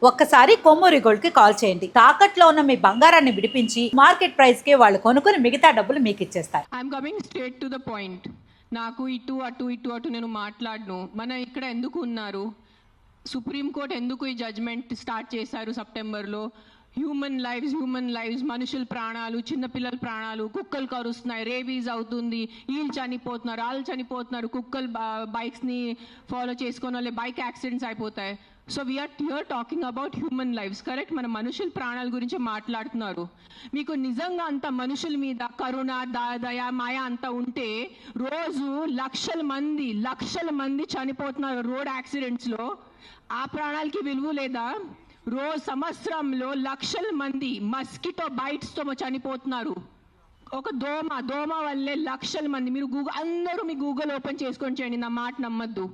ఒక్కసారి కొమ్మూరి గోల్డ్ కి కాల్ చేయండి. తాకట్లో ఉన్న మీ బంగారాన్ని విడిపించి మార్కెట్ ప్రైస్ కి వాళ్ళు కొనుక్కుని మిగతా డబ్బులు మీకు ఇచ్చేస్తారు. I'm coming straight to the point. నాకు ఇటు అటు నేను మాట్లాడను. మన ఇక్కడ ఎందుకు ఉన్నారు? సుప్రీంకోర్టు ఎందుకు ఈ జడ్జ్మెంట్ స్టార్ట్ చేశారు సెప్టెంబర్లో? హ్యూమన్ లైవ్స్, మనుషుల ప్రాణాలు, చిన్నపిల్లల ప్రాణాలు, కుక్కలు కరుస్తున్నాయి, రేబీస్ అవుతుంది, వీళ్ళు చనిపోతున్నారు, వాళ్ళు చనిపోతున్నారు, కుక్కలు బైక్స్ని ఫాలో చేసుకొని వాళ్ళే బైక్ యాక్సిడెంట్స్ అయిపోతాయి. So we are here talking about human lives, correct? మన మనుషుల ప్రాణాల గురించి మాట్లాడుతున్నారు. మీకు నిజంగా అంత మనుషుల మీద కరుణ, దయ, మాయ అంతా ఉంటే రోజు లక్షల మంది చనిపోతున్నారు రోడ్ యాక్సిడెంట్స్లో. ఆ ప్రాణాలకి విలువ లేదా? రోజు సంవత్సరంలో లక్షల మంది మస్కిటో బైట్స్తో చనిపోతున్నారు. ఒక దోమ వల్లే లక్షల మంది. మీరు అందరూ మీ గూగుల్ ఓపెన్ చేసుకొని చేయండి, నా మాట నమ్మద్దు.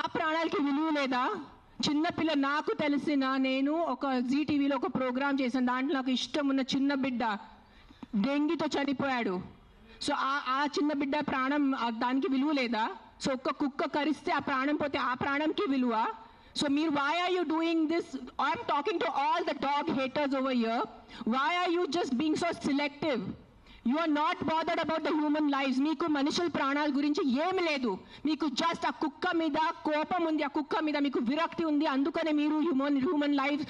ఆ ప్రాణాలకి విలువ లేదా? చిన్నపిల్ల, నాకు నేను ఒక జీటీవీలో ఒక ప్రోగ్రామ్ చేశాను. దాంట్లో నాకు ఇష్టం ఉన్న చిన్న బిడ్డ డెంగీతో చనిపోయాడు. సో ఆ చిన్న బిడ్డ ప్రాణం, దానికి విలువ లేదా? సో ఒక్క కుక్క కరిస్తే ఆ ప్రాణం పోతే ఆ ప్రాణంకి విలువ? So why are you doing this? I'm talking to all the dog haters over here. Why are you just being so selective? You are not bothered about the human lives. మీకు మనుషుల ప్రాణాల గురించి ఏమి లేదు. మీకు జస్ట్ ఆ కుక్క మీద కోపం ఉంది, ఆ కుక్క మీద మీకు విరక్తి ఉంది. అందుకనే మీరు హ్యూమన్ లైఫ్,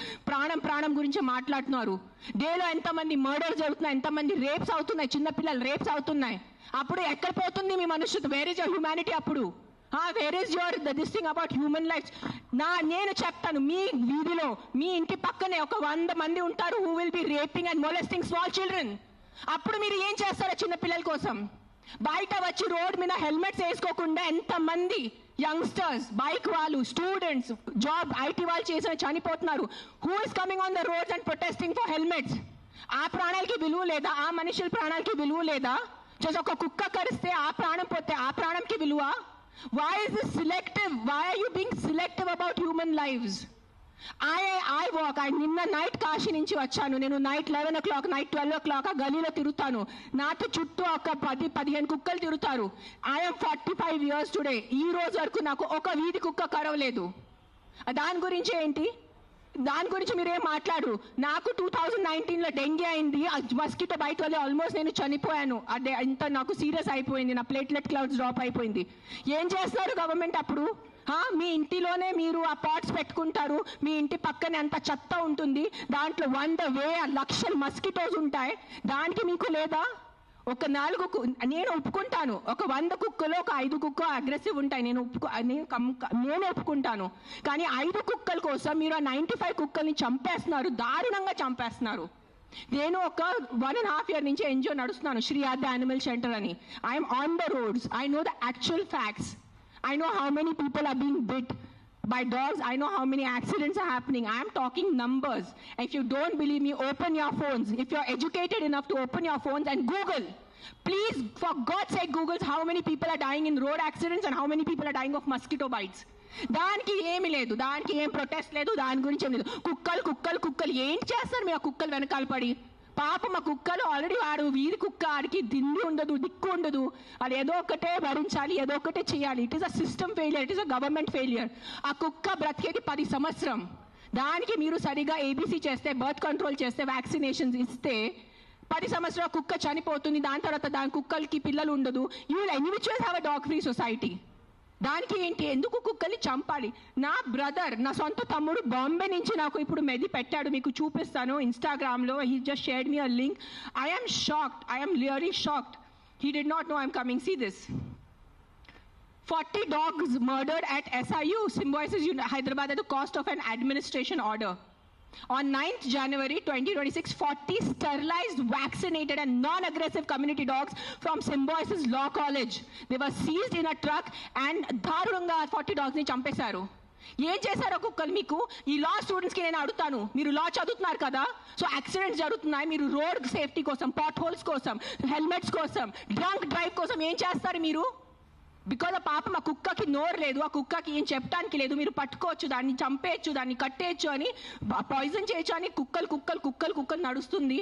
ప్రాణం గురించి మాట్లాడుతున్నారు. డేలో ఎంతమంది మర్డర్స్ జరుగుతున్నాయి, ఎంతమంది రేప్స్ అవుతున్నాయి, చిన్నపిల్లలు రేప్స్ అవుతున్నాయి. అప్పుడు ఎక్కడ పోతుంది మీ మనుషులు? Where is your humanity? అప్పుడు where is your this thing about human life? నేను చెప్తాను, మీ వీధిలో మీ ఇంటి పక్కనే ఒక 100 మంది ఉంటారు who will be raping and molesting small children. అప్పుడు మీరు ఏం చేస్తారో చిన్న పిల్లల కోసం? బయట వచ్చి రోడ్ మీద హెల్మెట్స్ వేసుకోకుండా ఎంతమంది యంగ్స్టర్స్, బైక్ వాళ్ళు, స్టూడెంట్స్, జాబ్ ఐటీ వాళ్ళు చేసిన చనిపోతున్నారు. Who is coming on the roads and protesting for helmets? ఆ ప్రాణాలకి విలువ లేదా? ఆ మనుషుల ప్రాణాలకి విలువ లేదా? జస్ట్ ఒక కుక్క కరిస్తే ఆ ప్రాణం పోతే ఆ ప్రాణంకి విలువ? Why is this selective? Why are you being selective about human lives? I walk. నిన్న నైట్ కాశీ నుంచి వచ్చాను. నేను నైట్ 11 o'clock, నైట్ 12 o'clock ఆ గలీలో తిరుగుతాను. నాతో చుట్టూ ఒక 10-15 కుక్కలు తిరుగుతారు. I'm 45 years today. ఈ రోజు వరకు నాకు ఒక వీధి కుక్క కరవలేదు. దాని గురించి ఏంటి? దాని గురించి మీరేం మాట్లాడరు. నాకు 2019లో డెంగీ అయింది. మస్కిటో బైట్ వల్ల ఆల్మోస్ట్ నేను చనిపోయాను. అదే ఇంత నాకు సీరియస్ అయిపోయింది. నా ప్లేట్లెట్ కౌంట్స్ డ్రాప్ అయిపోయింది. ఏం చేస్తున్నారు గవర్నమెంట్ అప్పుడు? మీ ఇంటిలోనే మీరు ఆ పాట్స్ పెట్టుకుంటారు. మీ ఇంటి పక్కనే అంత చెత్త ఉంటుంది. దాంట్లో 100,000 లక్షల మస్కిటోస్ ఉంటాయి. దానికి మీకు లేదా? ఒక 4 నేను ఒప్పుకుంటాను. ఒక 100 కుక్కలో ఒక 5 కుక్క అగ్రెసివ్ ఉంటాయి. నేను ఒప్పుకుంటాను. కానీ 5 కుక్కల కోసం మీరు ఆ 95 కుక్కల్ని చంపేస్తున్నారు, దారుణంగా చంపేస్తున్నారు. నేను ఒక 1.5 year నుంచి ఎన్జిఓ నడుస్తున్నాను, శ్రీ ఆద్య యానిమల్ షెల్టర్ అని. I'm on the roads. I know the actual facts. I know how many people are being bit by dogs. I know how many accidents are happening. I am talking numbers. If you don't believe me, open your phones. If you're educated enough to open your phones and Google. Please, for God's sake, Google how many people are dying in road accidents and how many people are dying of mosquito bites. దానికి ఏమి లేదు, దానికి ఏం protest లేదు, దాని గురించి ఏం లేదు. కుక్కలు ఏం చేస్తారు మీ ఆ కుక్కలు వెనకాల పడి? పాపం ఆ కుక్కలు ఆల్రెడీ వాడు వీధి కుక్క, ఆడికి దిండి ఉండదు, దిక్కు ఉండదు. అది ఏదో ఒకటే భరించాలి, ఏదో ఒకటే చేయాలి. It is a system failure, it is a government failure. ఆ కుక్క బ్రతికేది 10 సంవత్సరం. దానికి మీరు సరిగా ఏబీసీ చేస్తే, బర్త్ కంట్రోల్ చేస్తే, వ్యాక్సినేషన్స్ ఇస్తే 10 సంవత్సరాల కుక్క చనిపోతుంది. దాని తర్వాత దాని కుక్కలకి పిల్లలు ఉండదు. You will anyways have a dog free society. దానికి ఏంటి? ఎందుకు కుక్కల్ని చంపాలి? నా బ్రదర్, నా సొంత తమ్ముడు బాంబే నుంచి నాకు ఇప్పుడు మెది పెట్టాడు, మీకు చూపిస్తాను ఇన్స్టాగ్రామ్లో. He just shared me a link. I am shocked. I am really shocked. He did not know I'm coming. See this. 40 dogs murdered at SIU, Symbiosis Hyderabad at the cost of an administration order. On 9th January 2026, 40 sterilized, vaccinated and non-aggressive community dogs from Symbiosis Law College. They were seized in a truck and దారుణంగా 40 dogs ని చంపేశారు. ఏం చేశారో కుక్కలు మీకు? ఈ లా స్టూడెంట్స్కి నేను అడుగుతాను, మీరు లా చదువుతున్నారు కదా? సో యాక్సిడెంట్స్ జరుగుతున్నాయి, మీరు రోడ్ సేఫ్టీ కోసం, పాట్ హోల్స్ కోసం, హెల్మెట్స్ కోసం, డ్రంక్ డ్రైవ్ కోసం ఏం చేస్తారు మీరు? బికాజ్ ఆ పాపం ఆ కుక్కకి నోరు లేదు, ఆ కుక్కకి ఏం చెప్పడానికి లేదు. మీరు పట్టుకోవచ్చు, దాన్ని చంపేయచ్చు, దాన్ని కట్టేయచ్చు అని, పాయిజన్ చేయొచ్చు అని కుక్కలు నడుస్తుంది.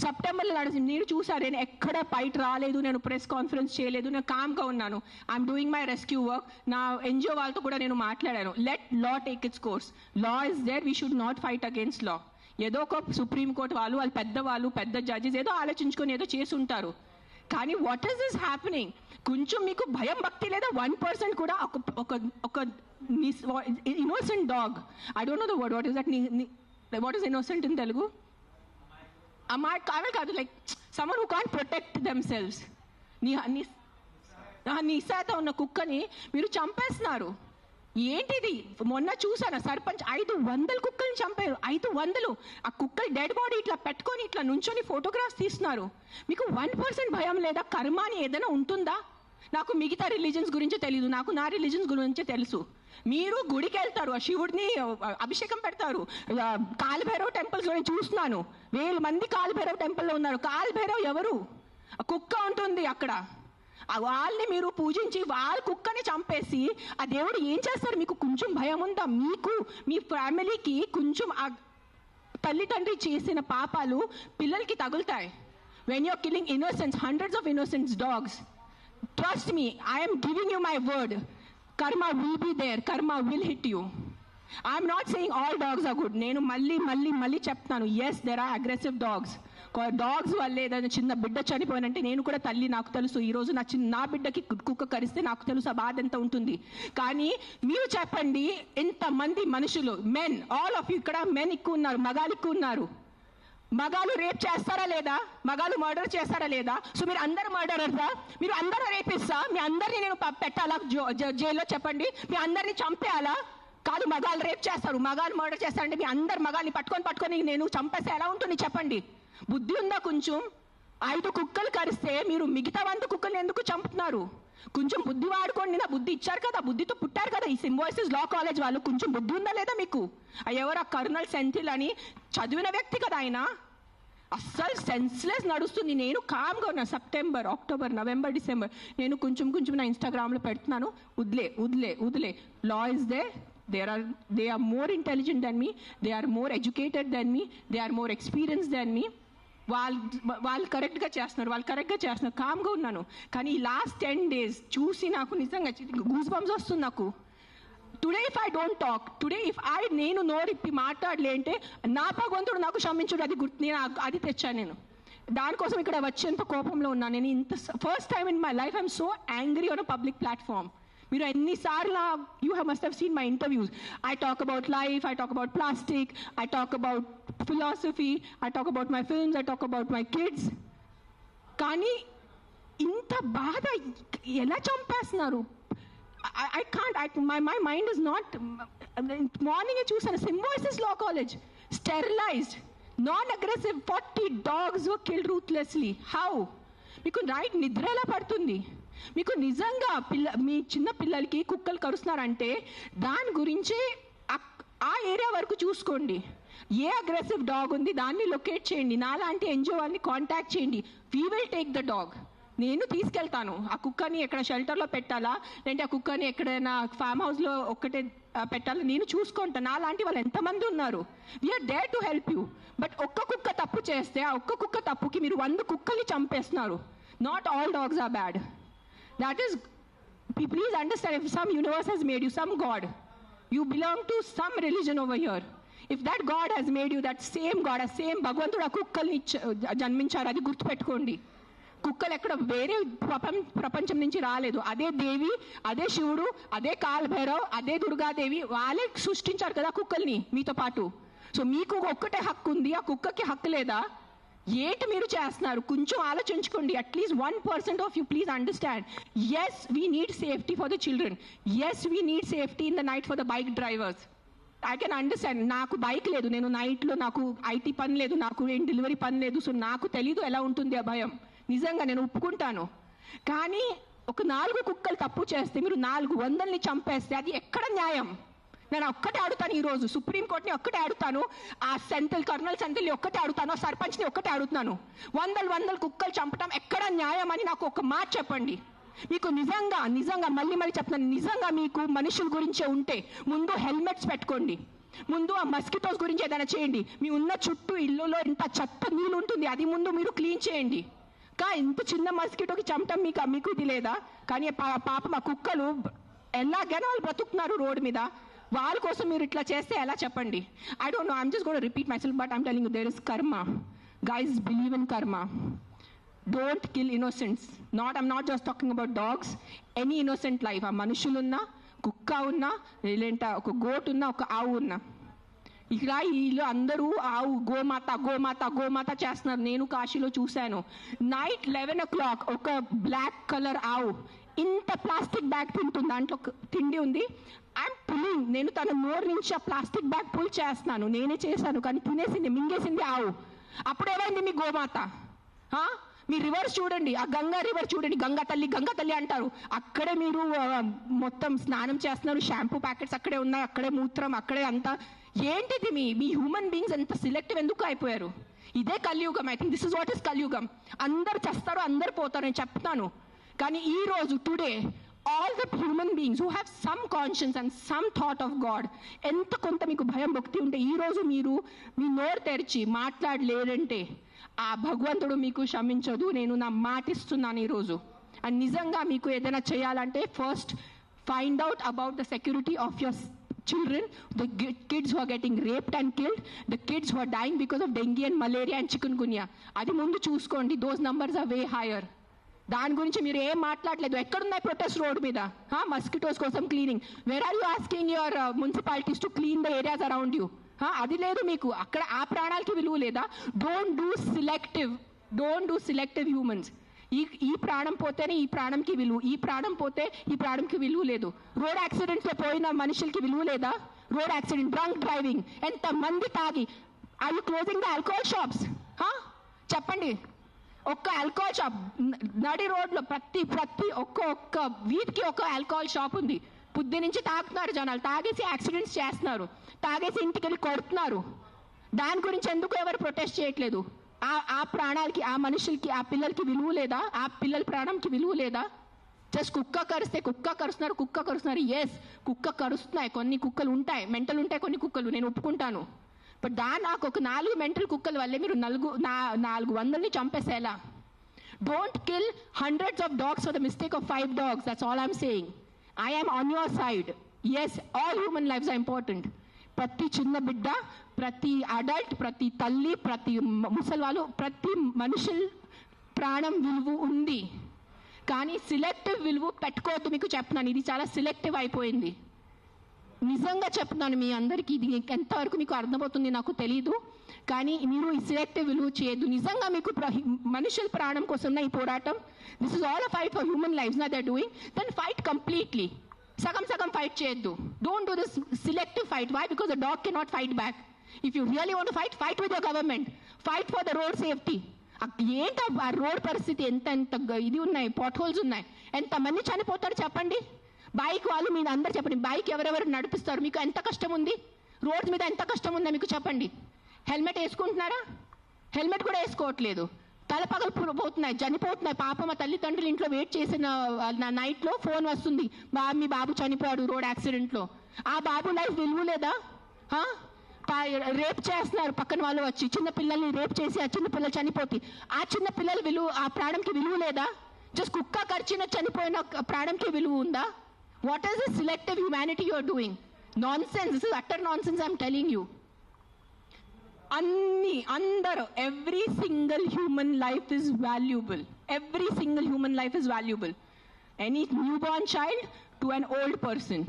సెప్టెంబర్లో నడిచింది. మీరు చూసారు, నేను ఎక్కడ బయట రాలేదు, నేను ప్రెస్ కాన్ఫరెన్స్ చేయలేదు, నేను కామ్గా ఉన్నాను. I'm doing my rescue work. నా ఎన్జిఓ వాళ్ళతో కూడా నేను మాట్లాడాను. Let law take its course. Law is there, we should not fight against law. ఏదో ఒక సుప్రీంకోర్టు వాళ్ళు పెద్దవాళ్ళు, పెద్ద జడ్జెస్ ఏదో ఆలోచించుకొని ఏదో చేసి ఉంటారు. కానీ వాట్ ఈస్ దిస్ హ్యాపెనింగ్? కొంచెం మీకు భయం భక్తి లేదా? 1% కూడా ఒక innocent dog, I don't know the word, what is that, what is innocent in Telugu? అమ్మాయి కాదు, like someone who can't protect themselves. నిశాత ఉన్న కుక్కని మీరు చంపేస్తున్నారు. ఏంటిది? మొన్న చూసాను, సర్పంచ్ 500 కుక్కల్ని చంపారు. 500. ఆ కుక్కలు డెడ్ బాడీ ఇట్లా పెట్టుకొని ఇట్లా నుంచొని ఫోటోగ్రాఫ్స్ తీస్తున్నారు. మీకు 1% భయం లేదా? కర్మ అని ఏదైనా ఉంటుందా? నాకు మిగతా రిలీజన్స్ గురించి తెలీదు, నాకు నా రిలీజన్స్ గురించి తెలుసు. మీరు గుడికి వెళ్తారు, ఆ శివుడిని అభిషేకం పెడతారు. కాలభైరవ్ టెంపుల్స్ నేను చూస్తున్నాను, 1000 మంది కాలభైరవ్ టెంపుల్లో ఉన్నారు. కాలభైరవ్ ఎవరు? కుక్క ఉంటుంది అక్కడ. వాళ్ళని మీరు పూజించి వాళ్ళ కుక్కని చంపేసి ఆ దేవుడు ఏం చేస్తారు? మీకు కొంచెం భయం ఉందా? మీకు మీ ఫ్యామిలీకి కొంచెం ఆ తల్లిదండ్రి చేసిన పాపాలు పిల్లలకి తగులుతాయి. When you're killing innocence, hundreds of innocence dogs, trust me, I am giving you my word, karma will be there, karma will hit you. I am not saying all dogs are good. నేను మళ్ళీ చెప్తాను, yes there are aggressive dogs. Dogs వల్ల ఏదైనా చిన్న బిడ్డ చనిపోయినంటే నేను కూడా తల్లి, నాకు తెలుసు. ఈరోజు నా బిడ్డకి కుక్క కరిస్తే నాకు తెలుసు ఆ బాధ ఎంత ఉంటుంది. కానీ మీరు చెప్పండి, ఇంతమంది మనుషులు, మెన్, ఆల్ ఆఫ్ యూ, ఇక్కడ మెన్ ఎక్కువ ఉన్నారు, మగాలు ఎక్కువ ఉన్నారు. మగాలు రేప్ చేస్తారా లేదా? మగాలు మర్డర్ చేస్తారా లేదా? సో మీరు అందరు మర్డరర్సా? మీరు అందరూ రేపిస్తా? మీ అందరినీ నేను పెట్టాలా జైల్లో? చెప్పండి, మీ అందరినీ చంపేయాలా? కాదు, మగాలు రేప్ చేస్తారు, మగాలు మర్డర్ చేస్తారంటే మీ అందరు మగాల్ని పట్టుకొని నేను చంపేస్తే ఎలా ఉంటుంది చెప్పండి? బుద్ధి ఉందా కొంచెం? 5 కుక్కలు కరిస్తే మీరు మిగతా 100 కుక్కల్ని ఎందుకు చంపుతున్నారు? కొంచెం బుద్ధి వాడుకోండి. నా బుద్ధి ఇచ్చారు కదా, బుద్ధితో పుట్టారు కదా ఈ సింబాయిసిస్ లా కాలేజ్ వాళ్ళు. కొంచెం బుద్ధి ఉందా లేదా మీకు? ఎవరు ఆ కర్నల్ సెంథిల్ అని చదివిన వ్యక్తి కదా ఆయన. అస్సలు సెన్స్లెస్ నడుస్తుంది. నేను కామ్గా ఉన్నా. సెప్టెంబర్, అక్టోబర్, నవంబర్, డిసెంబర్ నేను కొంచెం నా ఇన్స్టాగ్రామ్లో పెడుతున్నాను. వదిలే. Law is they. They are more intelligent than me, they are more educated than me, they are more experienced than me. వాళ్ళు కరెక్ట్గా చేస్తున్నారు, కామ్గా ఉన్నాను. కానీ ఈ లాస్ట్ 10 days చూసి నాకు నిజంగా గూస్ బంప్స్ వస్తుంది నాకు. Today if I don't talk, నేను నోరిప్పి మాట్లాడలే అంటే నా భగవంతుడు నాకు క్షమించుడు, అది నేను అది తెచ్చాను. నేను దానికోసం ఇక్కడ వచ్చేంత కోపంలో ఉన్నాను. నేను ఇంత first time in my life I'm so angry on a public platform. మీరు ఎన్నిసార్లు you must have seen my interviews. I talk about life, I talk about plastic, I talk about philosophy, I talk about my films, I talk about my kids. కానీ ఇంత బాధ ఎలా చంపేస్తున్నారు? I can't, my mind is not. మార్నింగే చూసాను, సింబాయిసిస్ law college sterilised, non aggressive 40 dogs were killed ruthlessly. How? మీకు night నిద్ర ఎలా పడుతుంది? మీకు నిజంగా మీ చిన్న పిల్లలకి కుక్కలు కరుస్తున్నారంటే దాని గురించి ఆ ఏరియా వరకు చూసుకోండి. ఏ అగ్రెసివ్ డాగ్ ఉంది దాన్ని లొకేట్ చేయండి. నాలాంటి ఎన్జిఓ వాళ్ళని కాంటాక్ట్ చేయండి. We will take the dog. నేను తీసుకెళ్తాను. ఆ కుక్కని ఎక్కడ షెల్టర్లో పెట్టాలా, లేదంటే ఆ కుక్కని ఎక్కడైనా ఫామ్ హౌస్లో ఒక్కటే పెట్టాలా, నేను చూసుకుంటాను. నాలాంటి వాళ్ళు ఎంతమంది ఉన్నారు. We are there to help you. But ఒక్క కుక్క తప్పు చేస్తే ఆ ఒక్క కుక్క తప్పుకి మీరు 100 కుక్కల్ని చంపేస్తున్నారు. Not all dogs are bad. That is, please understand, if some universe has made you, some God, you belong to some religion over here. If that God has made you, that same God, a same భగవంతుడు ఆ కుక్కల్ని జన్మించారు, అది గుర్తుపెట్టుకోండి. కుక్కలు ఎక్కడ వేరే ప్రపంచం నుంచి రాలేదు. అదే దేవి, అదే శివుడు, అదే కాలభైరవ్, అదే దుర్గాదేవి, వాళ్ళే సృష్టించారు కదా కుక్కల్ని మీతో పాటు. సో మీకు ఒక్కటే హక్కు ఉంది, ఆ కుక్కకి హక్కు లేదా? ఏంటి మీరు చేస్తున్నారు? కొంచెం ఆలోచించుకోండి. At least 1% of you please understand. Yes we need safety for the children. Yes we need safety in the night for the bike drivers. I can understand. నాకు బైక్ లేదు, నేను నైట్లో నాకు ఐటీ పని లేదు, నాకు ఏం డెలివరీ పని లేదు. సో నాకు తెలీదు ఎలా ఉంటుంది ఆ భయం. నిజంగా నేను ఒప్పుకుంటాను. కానీ ఒక 4 కుక్కలు తప్పు చేస్తే మీరు 400ని చంపేస్తే అది ఎక్కడ న్యాయం? నేను ఒక్కటే అడుగుతాను ఈరోజు, సుప్రీంకోర్టుని ఒక్కటే అడుగుతాను, ఆ కర్నల్ సెంథిల్ని ఒక్కటే అడుగుతాను, ఆ సర్పంచ్ని ఒక్కటే అడుగుతాను. 100 కుక్కలు చంపటం ఎక్కడ న్యాయం అని నాకు ఒక మాట చెప్పండి. మీకు నిజంగా మళ్ళీ చెప్తున్నాను, నిజంగా మీకు మనుషుల గురించే ఉంటే ముందు హెల్మెట్స్ పెట్టుకోండి. ముందు ఆ మస్కిటోస్ గురించి ఏదైనా చేయండి. మీ ఉన్న చుట్టూ ఇల్లులో ఇంత చెత్త నీళ్ళు ఉంటుంది, అది ముందు మీరు క్లీన్ చేయండి. ఇంత చిన్న మస్కిటోకి చంపటం మీకు ఇది లేదా? కానీ పాపం ఆ కుక్కలు ఎలాగైనా వాళ్ళు బ్రతుకుతున్నారు రోడ్డు మీద. వాళ్ళ కోసం మీరు ఇట్లా చేస్తే ఎలా చెప్పండి? I don't know, I'm just gonna repeat myself, but I'm telling you there is karma. Guys, believe in karma. Don't kill innocents. I'm not just talking about dogs, any innocent life. ఆ మనుషులున్నా, కుక్క ఉన్నా, లేదంటే ఒక గోట్ ఉన్నా, ఒక ఆవు ఉన్నా. ఇక్కడ వీళ్ళు అందరూ ఆవు గోమాత గోమాత గోమాత చేస్తున్నారు. నేను కాశీలో చూశాను. నైట్ 11 o'clock ఒక బ్లాక్ కలర్ ఆవు ఇంత ప్లాస్టిక్ బ్యాగ్ తింటుంది. దాంట్లో తిండి ఉంది. I'm pulling. నేను తన నోరు నుంచి ఆ ప్లాస్టిక్ బ్యాగ్ పుల్ చేస్తున్నాను. నేనే చేశాను, కానీ తినేసింది, మింగేసింది ఆవు. అప్పుడేమైంది మీ గోమాత? మీ రివర్స్ చూడండి, ఆ గంగా రివర్ చూడండి. గంగా తల్లి అంటారు. అక్కడే మీరు మొత్తం స్నానం చేస్తున్నారు. షాంపూ ప్యాకెట్స్ అక్కడే ఉన్నాయి, అక్కడే మూత్రం, అక్కడే అంతా. ఏంటిది మీ హ్యూమన్ బీయింగ్స్ ఎంత సిలెక్టివ్ ఎందుకు అయిపోయారు? ఇదే కలియుగం. I think this is what is కలియుగం. అందరు చేస్తారు, అందరు పోతారు, నేను చెప్తాను. కానీ ఈ రోజు today all the human beings who have some conscience and some thought of God, ఎంత కొంత మీకు భయం భక్తి ఉంటే ఈ రోజు మీరు మీ నోరు తెరిచి మాట్లాడలేరంటే ఆ భగవంతుడు మీకు క్షమించదు. నేను నా మాటిస్తున్నాను ఈరోజు. అండ్ నిజంగా మీకు ఏదైనా చేయాలంటే first find out about the security of your children, the kids who are getting raped and killed, the kids who are dying because of dengue and malaria and chikungunya. అది ముందు చూసుకోండి. those numbers are way higher. దాని గురించి మీరు ఏం మాట్లాడలేదు. ఎక్కడున్నాయి protest road మీద? మస్కిటోస్ కోసం cleaning. Where are you asking your municipalities to clean the areas around you? అది లేదు మీకు. అక్కడ ఆ ప్రాణాలకి విలువ లేదా? Don't do selective humans. ఈ ప్రాణం పోతేనే ఈ ప్రాణంకి విలువ, ఈ ప్రాణం పోతే ఈ ప్రాణంకి విలువ లేదు. రోడ్ యాక్సిడెంట్స్లో పోయిన మనుషులకి విలువ లేదా? రోడ్ యాక్సిడెంట్, డ్రంక్ డ్రైవింగ్, ఎంత మంది తాగి. Are you closing the alcohol shops? చెప్పండి. ఒక్క ఆల్కహాల్ షాప్ నడి రోడ్లో ప్రతి ఒక్క వీధికి ఒక ఆల్కహాల్ షాప్ ఉంది. పొద్దు నుంచి తాగుతున్నారు జనాలు, తాగేసి యాక్సిడెంట్స్ చేస్తున్నారు, తాగేసి ఇంటికి వెళ్ళి కొడుతున్నారు. దాని గురించి ఎందుకు ఎవరు ప్రొటెస్ట్ చేయట్లేదు? ఆ ప్రాణాలకి, ఆ మనుషులకి, ఆ పిల్లలకి విలువ లేదా? ఆ పిల్లల ప్రాణంకి విలువ లేదా? జస్ట్ కుక్క కరుస్తున్నారు. ఎస్, కుక్క కరుస్తున్నాయి. కొన్ని కుక్కలు ఉంటాయి, మెంటల్ ఉంటాయి కొన్ని కుక్కలు, నేను ఒప్పుకుంటాను. బట్ నాకు ఒక 4 మెంటల్ కుక్కల వల్లే మీరు 400ని చంపేసేలా? Don't kill hundreds of dogs for the mistake of 5 dogs. That's all I'm saying. I am on your side. Yes, all human lives are important. ప్రతి చిన్న బిడ్డ, ప్రతి అడల్ట్, ప్రతి తల్లి, ప్రతి ముసలివాళ్ళు, ప్రతి మనుషుల ప్రాణం విలువ ఉంది. కానీ సిలెక్టివ్ విలువ పెట్టుకోవద్దు. మీకు చెప్తున్నాను, ఇది చాలా సిలెక్టివ్ అయిపోయింది. నిజంగా చెప్తున్నాను మీ అందరికీ. ఇది ఎంతవరకు మీకు అర్థమవుతుంది నాకు తెలీదు, కానీ మీరు ఈ సిలెక్టివ్ విలువ చేయొద్దు. నిజంగా మీకు మనుషుల ప్రాణం కోసం ఈ పోరాటం, this is all a fight for human lives నా they are doing. Then fight completely. సగం ఫైట్ చేయొద్దు. Don't do this selective fight. Why? Because the dog cannot fight back. If you really want to fight with your government. Fight for the road safety. ఏంటి ఆ road పరిస్థితి? ఎంత ఇది ఉన్నాయి, pot holes ఉన్నాయి. ఎంతమంది చనిపోతారు చెప్పండి? బైక్ వాళ్ళు మీరు అందరు చెప్పండి, బైక్ ఎవరెవరు నడిపిస్తారు? మీకు ఎంత కష్టం ఉంది? రోడ్స్ మీద ఎంత కష్టం ఉందో మీకు చెప్పండి. హెల్మెట్ వేసుకుంటున్నారా? హెల్మెట్ కూడా వేసుకోవట్లేదు. తల పగలిపోతున్నాయి, చనిపోతున్నాయి. పాప మా తల్లిదండ్రులు ఇంట్లో వెయిట్ చేసిన నైట్లో ఫోన్ వస్తుంది, మీ బాబు చనిపోయాడు రోడ్ యాక్సిడెంట్లో. ఆ బాబు లైఫ్ విలువ లేదా? రేప్ చేస్తున్నారు పక్కన వాళ్ళు వచ్చి, చిన్న పిల్లల్ని రేప్ చేసి ఆ చిన్న పిల్లలు చనిపోతే ఆ చిన్న పిల్లల విలువ, ఆ ప్రాణంకి విలువ లేదా? జస్ట్ కుక్క కరిచిన చనిపోయిన ప్రాణంకి విలువ ఉందా? What is this selective humanity you are doing? Nonsense. This is utter nonsense. I'm telling you. అందరూ, every single human life is valuable. Every single human life is valuable. Any new born child to an old person.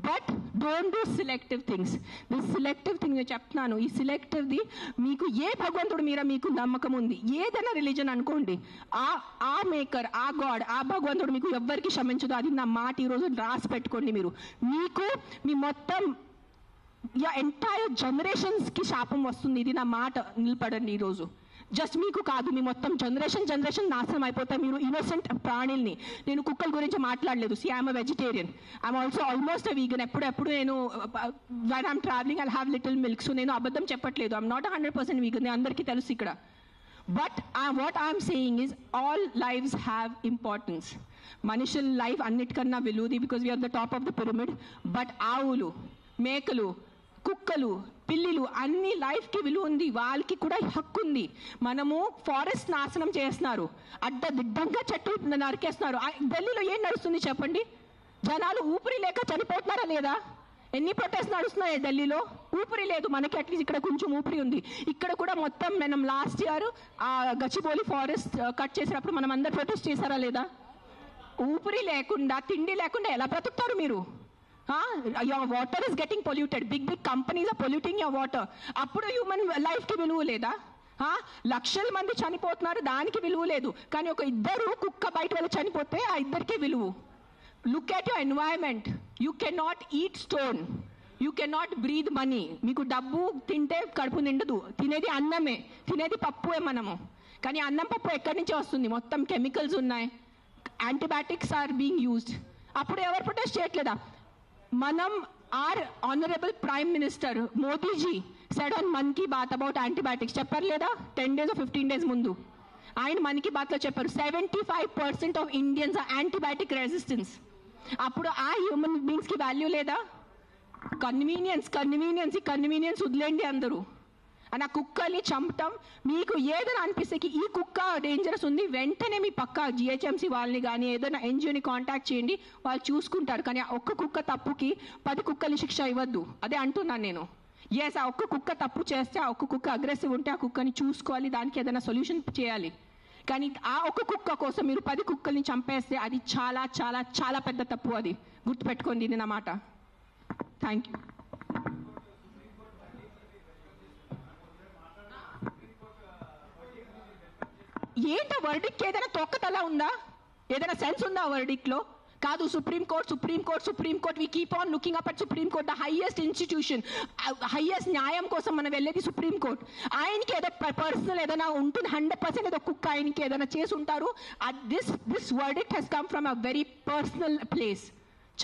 But don't do selective things. This selective thing నేను చెప్తున్నాను. ఈ సెలెక్టివ్ది మీకు ఏ భగవంతుడి మీద మీకు నమ్మకం ఉంది, ఏదైనా రిలీజన్ అనుకోండి, ఆ మేకర్, ఆ గాడ్, ఆ భగవంతుడు మీకు ఎవ్వరికి క్షమించదు. అది నా మాట. ఈరోజు రాసి పెట్టుకోండి. మీకు మీ మొత్తం ఎంటైర్ జనరేషన్స్కి శాపం వస్తుంది. ఇది నా మాట. నిలబడండి ఈరోజు. జస్ట్ మీకు కాదు, మీ మొత్తం జనరేషన్ నాశనం అయిపోతాయి. మీరు ఇన్నోసెంట్ ప్రాణుల్ని. నేను కుక్కల గురించి మాట్లాడలేదు. See I'm a vegetarian. I'm also almost a vegan. ఎప్పుడు నేను when I'm travelling I have little milk. So నేను అబద్ధం చెప్పట్లేదు. I'm not 100% vegan. అందరికీ తెలుసు ఇక్కడ. But what I'm saying is all lives have importance. మనుషుల లైఫ్ అన్నిటికన్నా విలువది, because we are the top of the pyramid. But ఆవులు, మేకలు, కుక్కలు, పిల్లిలు అన్ని లైఫ్కి విలువ ఉంది, వాళ్ళకి కూడా హక్కు ఉంది. మనము ఫారెస్ట్ నాశనం చేస్తున్నారు, అడ్డదిడ్డంగా చెట్లు నరికేస్తున్నారు. ఢిల్లీలో ఏం నడుస్తుంది చెప్పండి? జనాలు ఊపిరి లేక చనిపోతున్నారా లేదా? ఎన్ని ప్రొటెస్ట్ నడుస్తున్నాయి ఢిల్లీలో? ఊపిరి లేదు. మనకి అట్లీస్ట్ ఇక్కడ కొంచెం ఊపిరి ఉంది. ఇక్కడ కూడా మొత్తం మనం లాస్ట్ ఇయర్ ఆ గచ్చిబౌలి ఫారెస్ట్ కట్ చేసినప్పుడు మనం అందరు ప్రొటెస్ట్ చేశారా లేదా? ఊపిరి లేకుండా, తిండి లేకుండా ఎలా బ్రతుకుతారు మీరు? Your water is getting polluted, big companies are polluting your water. అప్పుడు హ్యూమన్ లైఫ్కి విలువ లేదా? లక్షల మంది చనిపోతున్నారు, దానికి విలువ లేదు. కానీ ఒక ఇద్దరు కుక్క బయట వెళ్ళి చనిపోతే ఆ ఇద్దరికి విలువ. Look at your environment. You can not eat stone, you can not breathe money. మీకు డబ్బు తింటే కడుపు నిండదు, తినేది అన్నమే, తినేది పప్పుే మనము. కానీ అన్నం పప్పు ఎక్కడి నుంచి వస్తుంది? మొత్తం కెమికల్స్ ఉన్నాయి, యాంటీబయాటిక్స్ ఆర్ బీయింగ్ యూజ్డ్. అప్పుడు ఎవరు ప్రొటెస్ట్ చేయట్లేదా? మనం are honourable prime minister Modiji said on Mann Ki Baat about antibiotics చెప్పారు లేదా? 10 days or 15 days ముందు ఆయన మన్ కీ బాత్లో చెప్పారు 75% of Indians are antibiotic resistance. అప్పుడు ఆ హ్యూమన్ బీయింగ్స్కి వాల్యూ లేదా? కన్వీనియన్స్ వదిలేండి అందరూ. ఆ కుక్కల్ని చంపటం మీకు ఏదైనా అనిపిస్తే ఈ కుక్క డేంజరస్ ఉంది, వెంటనే మీ పక్క జిహెచ్ఎంసీ వాళ్ళని కానీ ఏదైనా ఎన్జిఓని కాంటాక్ట్ చేయండి, వాళ్ళు చూసుకుంటారు. కానీ ఒక్క కుక్క తప్పుకి 10 కుక్కల్ని శిక్ష ఇవ్వద్దు. అదే అంటున్నాను నేను. ఎస్, ఆ ఒక్క కుక్క తప్పు చేస్తే, ఆ ఒక్క కుక్క అగ్రెసివ్ ఉంటే ఆ కుక్కని చూసుకోవాలి, దానికి ఏదైనా సొల్యూషన్ చేయాలి. కానీ ఆ ఒక్క కుక్క కోసం మీరు 10 కుక్కల్ని చంపేస్తే అది చాలా చాలా చాలా పెద్ద తప్పు. అది గుర్తుపెట్టుకోండి నా మాట. Thank you. ఏంటో వర్డిక్ట్ ఏదైనా తొక్కతలా ఉందా? ఏదైనా సెన్స్ ఉందా వర్డిక్ట్లో? కాదు, Supreme Court we keep on looking up at Supreme Court, the highest institution, highest న్యాయం కోసం మనం వెళ్ళేది సుప్రీంకోర్ట్. ఆయనకి ఏదో పర్సనల్ ఏదైనా ఉంటుంది, 100% ఏదో కుక్క ఆయనకి ఏదైనా చేసి ఉంటారు. This verdict has come from a very personal place,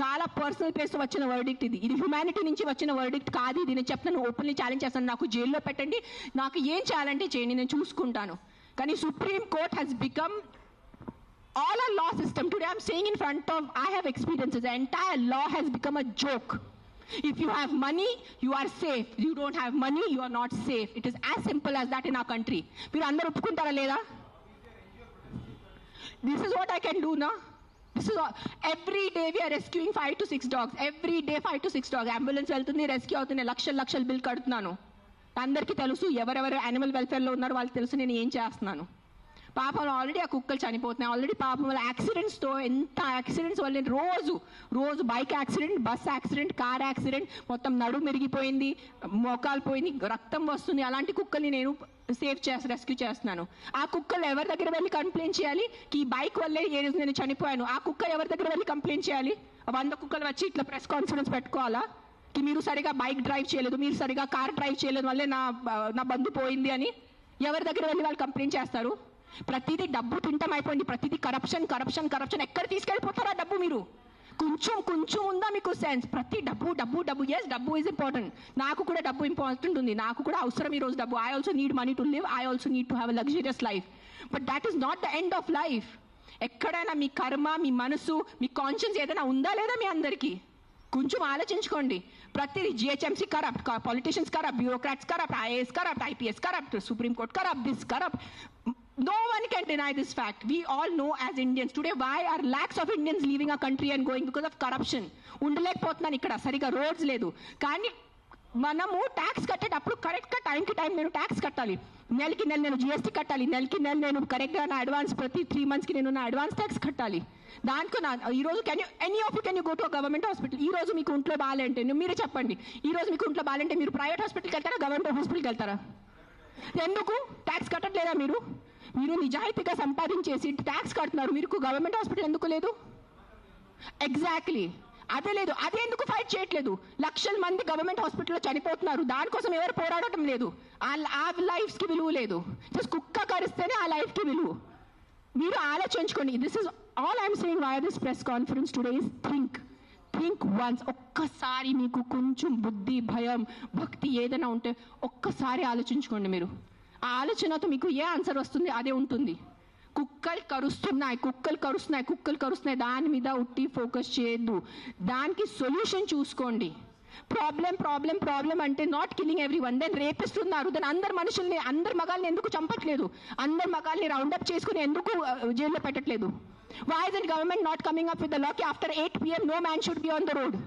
చాలా పర్సనల్ ప్లేస్ వచ్చిన వర్డిక్ట్ ఇది. ఇది హ్యుమానిటీ నుంచి వచ్చిన వర్డిక్ట్ కాదు. ఇది నేను చెప్తాను, ఓపెన్లీ ఛాలెంజ్ చేస్తాను. నాకు జైల్లో పెట్టండి, నాకు ఏం చేయాలంటే చేయండి, నేను చూసుకుంటాను. కానీ supreme court has become all our law system. Today I'm saying in front of, I have experiences, the entire law has become a joke. If you have money, you are safe. You don't have money, you are not safe. It is as simple as that in our country. మీరు అందరూ ఒప్పుకుంటారా లేదా? This is what I can do now. This is all. Every day we are rescuing 5 to 6 dogs. Every day 5 to 6 dogs. Ambulance వెళ్తుంది, rescue అవుతుంది, లక్షల bill కడుతున్నాను. అందరికీ తెలుసు, ఎవరెవరు యానిమల్ వెల్ఫేర్లో ఉన్నారో వాళ్ళకి తెలుసు నేను ఏం చేస్తున్నాను. పాపం ఆల్రెడీ ఆ కుక్కలు చనిపోతున్నాయి. ఆల్రెడీ పాపం వల్ల యాక్సిడెంట్స్తో, ఎంత యాక్సిడెంట్స్ వల్ల రోజు bike accident, bus accident, car accident, మొత్తం నడుము మెరిగిపోయింది, మోకాలు పోయింది, రక్తం వస్తుంది. అలాంటి కుక్కల్ని నేను రెస్క్యూ చేస్తున్నాను. ఆ కుక్కలు ఎవరి దగ్గర వెళ్ళి కంప్లైంట్ చేయాలి? ఈ బైక్ వల్లే నేను చనిపోయాను. ఆ కుక్క ఎవరి దగ్గర వెళ్ళి కంప్లైంట్ చేయాలి? 100 కుక్కలు వచ్చి ఇట్లా ప్రెస్ కాన్ఫరెన్స్ పెట్టుకోవాలా? మీరు సరిగా బైక్ డ్రైవ్ చేయలేదు, మీరు సరిగా కార్ డ్రైవ్ చేయలేదు వల్లే నా బంధు పోయింది అని ఎవరి దగ్గర వెళ్ళి వాళ్ళు కంప్లైంట్ చేస్తారు? ప్రతిదీ డబ్బు తింటం అయిపోయింది, ప్రతిదీ కరప్షన్. ఎక్కడ తీసుకెళ్ళిపోతారా డబ్బు? మీరు కొంచెం ఉందా మీకు సెన్స్? ప్రతి డబ్బు. ఎస్, డబ్బు ఈజ్ ఇంపార్టెంట్. నాకు కూడా డబ్బు ఇంపార్టెంట్ ఉంది, నాకు కూడా అవసరం ఈరోజు డబ్బు. I also need money to live, I also need to have a luxurious life. But that is not the end of life. ఎక్కడైనా మీ కర్మ, మీ మనసు, మీ కాన్షియన్స్ ఏదైనా ఉందా లేదా మీ అందరికీ? కొంచెం ఆలోచించుకోండి. ప్రతిదీ GHMC corrupt, politicians corrupt, bureaucrats corrupt, IAS corrupt, IPS corrupt, supreme court corrupt, this corrupt. No one can deny this fact. We all know as Indians today why are lakhs of Indians leaving our country and going because of corruption. ఉండలేకపోతున్నాను ఇక్కడ, సరిగా roads లేదు. కానీ మనము tax కట్టేటప్పుడు కరెక్ట్గా టైంకి time నేను tax కట్టాలి. నెలకి నెల నేను జిఎస్టీ కట్టాలి, నెలకి నెల నేను కరెక్ట్గా నా అడ్వాన్స్, ప్రతి 3 monthsకి నేను నా అడ్వాన్స్ ట్యాక్స్ కట్టాలి. దానికి ఈరోజు any of you can you go to government hospital. ఈ రోజు మీకు ఒంట్లో బాగాలంటే మీరే చెప్పండి, ఈ రోజు మీకు ఒంట్లో బాగాలంటే మీరు ప్రైవేట్ హాస్పిటల్కి వెళ్తారా, గవర్నమెంట్ హాస్పిటల్కి వెళ్తారా? ఎందుకు ట్యాక్స్ కట్టట్లేదా మీరు? మీరు నిజాయితీగా సంపాదించేసి ట్యాక్స్ కడుతున్నారు, మీకు గవర్నమెంట్ హాస్పిటల్ ఎందుకు లేదు? ఎగ్జాక్ట్లీ అదే లేదు. అదే ఎందుకు ఫైట్ చేయట్లేదు? లక్షల మంది గవర్నమెంట్ హాస్పిటల్లో చనిపోతున్నారు, దానికోసం ఎవరు పోరాడటం లేదు. ఆ లైఫ్స్కి విలువ లేదు. జస్ట్ కుక్క కరిస్తేనే ఆ లైఫ్కి విలువ. మీరు ఆలోచించుకోండి. This is all I'm saying why this press conference today is think once. ఒక్కసారి మీకు కొంచెం బుద్ధి, భయం, భక్తి ఏదైనా ఉంటే ఒక్కసారి ఆలోచించుకోండి. మీరు ఆ ఆలోచనతో మీకు ఏ ఆన్సర్ వస్తుంది అదే ఉంటుంది. కుక్కలు కరుస్తున్నాయి, దాని మీద ఉట్టి ఫోకస్ చేయొద్దు. దానికి సొల్యూషన్ చూసుకోండి. ప్రాబ్లం అంటే not killing every one. Then rapist ఉన్నారు, దెన్ అందరు మనుషుల్ని, అందరు మగాల్ని ఎందుకు చంపట్లేదు? అందరు మగాల్ని రౌండప్ చేసుకుని ఎందుకు జైల్లో పెట్టట్లేదు? Why is the government not coming up with the law కి after 8 PM no man should be on the road?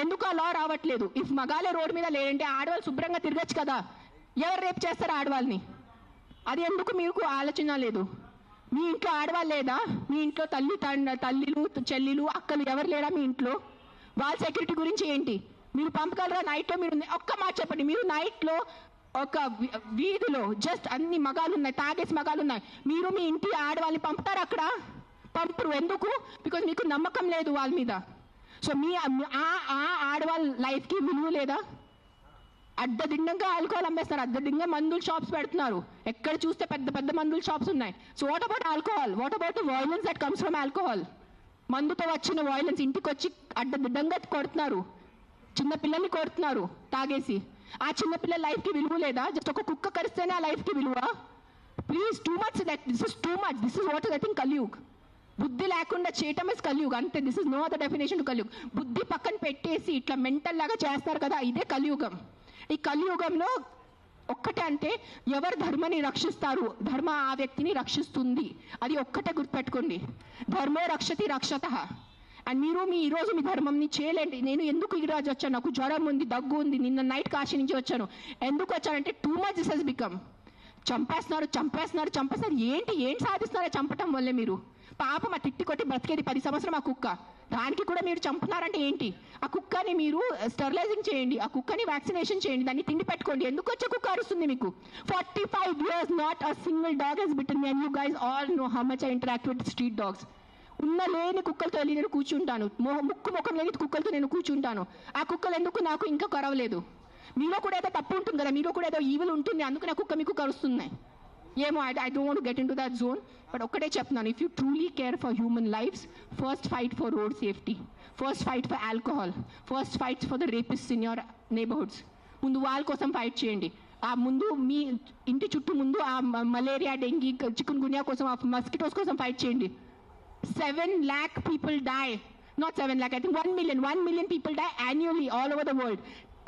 ఎందుకు ఆ లా రావట్లేదు? ఇఫ్ మగాలే రోడ్ మీద లేదంటే ఆడవాళ్ళు శుభ్రంగా తిరగచ్చు కదా. ఎవరు రేపు చేస్తారు ఆడవాళ్ళని? అది ఎందుకు మీకు ఆలోచన లేదు? మీ ఇంట్లో ఆడవాళ్ళు లేదా? మీ ఇంట్లో తల్లిలు చెల్లిలు అక్కలు ఎవరు లేరా మీ ఇంట్లో? వాళ్ళ సెక్యూరిటీ గురించి ఏంటి? మీరు పంపగలరా నైట్లో? మీరు ఒక్క మాట చెప్పండి, మీరు నైట్లో ఒక వీధిలో జస్ట్ అన్ని మగాలు ఉన్నాయి, తాగేసి మగాలు ఉన్నాయి, మీరు మీ ఇంటి ఆడవాళ్ళని పంపుతారు అక్కడ? పంపరు. ఎందుకు? బికాజ్ మీకు నమ్మకం లేదు వాళ్ళ మీద. సో మీ ఆడవాళ్ళ లైఫ్కి విలువ లేదా? అడ్డదిడ్డంగా ఆల్కహాల్ అమ్మేస్తున్నారు, అడ్డదిడ్డంగా మందుల షాప్స్ పెడుతున్నారు, ఎక్కడ చూస్తే పెద్ద పెద్ద మందుల షాప్స్ ఉన్నాయి. So what about alcohol? What about the violence that comes from alcohol? మందుతో వచ్చిన వైలెన్స్, ఇంటికి వచ్చి అడ్డదిడ్డంగా కొడుతున్నారు, చిన్న పిల్లల్ని కొడుతున్నారు తాగేసి. ఆ చిన్న పిల్లల లైఫ్కి విలువ లేదా? జస్ట్ ఒక కుక్క కరిస్తేనే ఆ లైఫ్కి విలువ? Please, too much. This is too much. This is what I think Kaliyug. బుద్ధి లేకుండా చేయటం ఇస్ కలియుగ్ అంతే. This is no other definition to Kaliyug. బుద్ధి పక్కన పెట్టేసి ఇట్లా మెంటల్ లాగా చేస్తారు కదా, ఇదే కలియుగం. ఈ కలియుగంలో ఒక్కటే అంటే ఎవరు ధర్మాన్ని రక్షిస్తారు? ధర్మ ఆ వ్యక్తిని రక్షిస్తుంది. అది ఒక్కటే గుర్తుపెట్టుకోండి. ధర్మో రక్షతి రక్షతః. అండ్ మీరు ఈరోజు మీ ధర్మంని చేయలేండి. నేను ఎందుకు ఈరోజు వచ్చాను? నాకు జ్వరం ఉంది, దగ్గు ఉంది, నిన్న నైట్ కాశీ నుంచి వచ్చాను. ఎందుకు వచ్చానంటే too much this has become. చంపేస్తున్నారు. ఏంటి సాధిస్తున్నారో చంపటం వల్లే? మీరు పాపం ఆ తిట్టి కొట్టి బ్రతికేది 10 సంవత్సరం ఆ కుక్క, దానికి కూడా మీరు చంపుతున్నారంటే ఏంటి? ఆ కుక్కని మీరు స్టెరిలైజింగ్ చేయండి, ఆ కుక్కని వ్యాక్సినేషన్ చేయండి, దాన్ని తిండి పెట్టుకోండి. ఎందుకు వచ్చే కుక్క అరుస్తుంది మీకు? 45 years not a single dog has bitten me. And you guys all know how much I interact with street dogs. ఉన్న లేని కుక్కలతో వెళ్ళి నేను కూర్చుంటాను, ముఖం లేని కుక్కలతో నేను కూర్చుంటాను. ఆ కుక్కలు ఎందుకు నాకు ఇంకా కరవలేదు? మీలో కూడా ఏదో తప్పు ఉంటుంది కదా, మీలో కూడా ఏదో ఈవిల్ ఉంటుంది, అందుకు నా కుక్క మీకు కరుస్తున్నాయి ఏమో. I don't want to get in to that zone. But ఒక్కటే చెప్తున్నాను, if you truly care for human lifes, first fight for road safety, first fight for alcohol, first fight for the rapist in your neighbourhoods. ముందు వాళ్ళ కోసం fight చేయండి. ఆ ముందు మీ ఇంటి చుట్టూ ముందు ఆ మలేరియా, డెంగీ, చికున్ గున్యా కోసం, ఆ మస్కిటోస్ కోసం ఫైట్ చేయండి. 7 lakh people die, not 7 lakh, I think 1 million people die annually all over the world.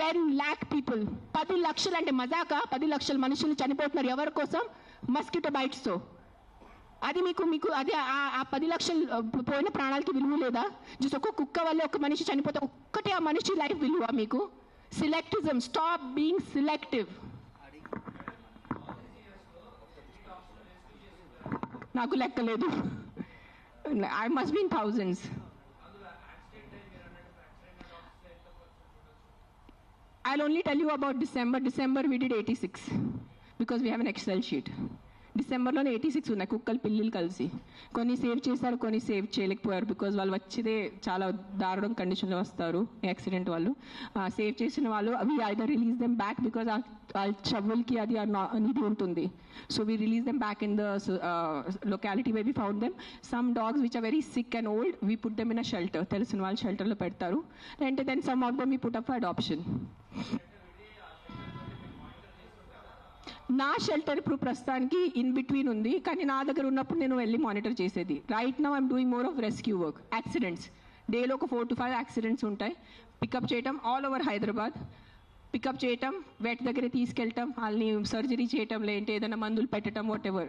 10 lakh people, 10 లక్షలు అంటే మజాక? 10 లక్షల మనుషులు చనిపోతున్నారు ఎవరి కోసం? మస్కిటో బైట్స్తో. అది మీకు అది ఆ 10 లక్షలు పోయిన ప్రాణాలకి విలువ లేదా? జస్ట్ ఒక కుక్క వల్ల ఒక మనిషి చనిపోతే ఒక్కటే ఆ మనిషి లైఫ్ విలువ మీకు? సిలెక్టిజం, స్టాప్ బీయింగ్ సిలెక్టివ్. నాకు లెక్కలేదు, I must be in thousands. I'll only tell you about December. December we did 86 because we have an Excel sheet. డిసెంబర్లోనే 86 ఉన్నాయి కుక్కలు పిల్లులు కలిసి. కొన్ని సేవ్ చేశారు, కొన్ని సేవ్ చేయలేకపోయారు బికాజ్ వాళ్ళు వచ్చేదే చాలా దారుణం కండిషన్లో వస్తారు యాక్సిడెంట్ వాళ్ళు. సేవ్ చేసిన వాళ్ళు we either release them back because ఆ చవ్వులకి అది ఇది ఉంటుంది. So we release them back in the locality way we found them. Some dogs which are very sick and old we put them in a shelter, తెలిసిన వాళ్ళు షెల్టర్లో పెడతారు. అంటే then some of them we put up for adoption. నా shelter ఇప్పుడు ప్రస్తుతానికి in between ఉంది, కానీ నా దగ్గర ఉన్నప్పుడు నేను వెళ్ళి మానిటర్ చేసేది. Right now I'm doing more of rescue work. Accidents డేలో ఒక 4 to 5 యాక్సిడెంట్స్ ఉంటాయి. పికప్ చేయటం ఆల్ ఓవర్ హైదరాబాద్, పికప్ చేయటం, వెట్ దగ్గర తీసుకెళ్ళటం, వాళ్ళని సర్జరీ చేయటం, లేదంటే ఏదైనా మందులు పెట్టడం, whatever